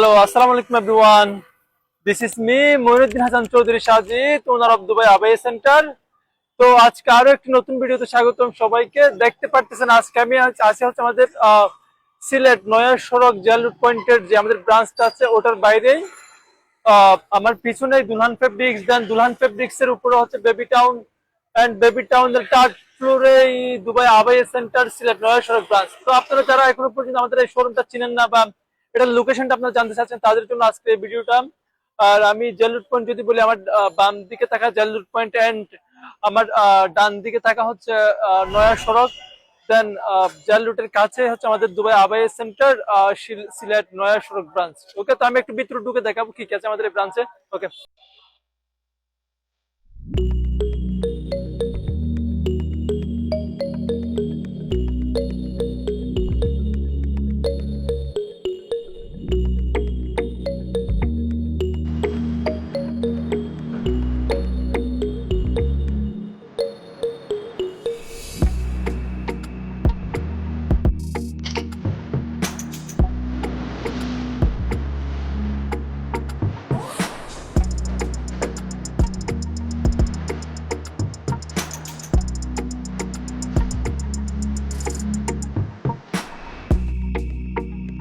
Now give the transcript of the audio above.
Hello, Assalamu alaikum everyone. This is me, Moinuddin Hasan Chaudhary Sajid, owner of Dubai Abaya Center. তো আজকে আরো একটি নতুন ভিডিওতে স্বাগতম সবাইকে। দেখতে পারতেছেন আজকে আমি আছি হচ্ছে আমাদের সিলেট নয়া সড়ক জেল রুট পয়েন্টের যে আমাদের ব্রাঞ্চটা আছে ওটার বাইরেই। আমার পিছনে দুলহান ফেব্রিক্স, দেন দুলহান ফেব্রিক্স এর উপরে হচ্ছে baby town, and baby town এর থার্ড ফ্লোরে Dubai abaya centre Sylhet Naya Sarak branch. তো আপনারা যারা এখনো পর্যন্ত আমাদের এই শোরুমটা চিনেন না বা এটার লোকেশনটা আপনারা জানতে চাচ্ছেন, তাদের জন্য আজকে এই ভিডিওটা। আর আমি জেল রুট পয়েন্ট যদি বলি, আমার বাম দিকে থাকা জেল রুট পয়েন্ট এন্ড আমার ডান দিকে থাকা হচ্ছে নয়া সড়ক। দেন জেল রুটের কাছে হচ্ছে আমাদের Dubai abaya centre Sylhet Naya Sarak branch. ওকে, তো আমি একটু ভিতরে ঢুকে দেখাবো কি কি আছে আমাদের এই ব্রাঞ্চে। ওকে।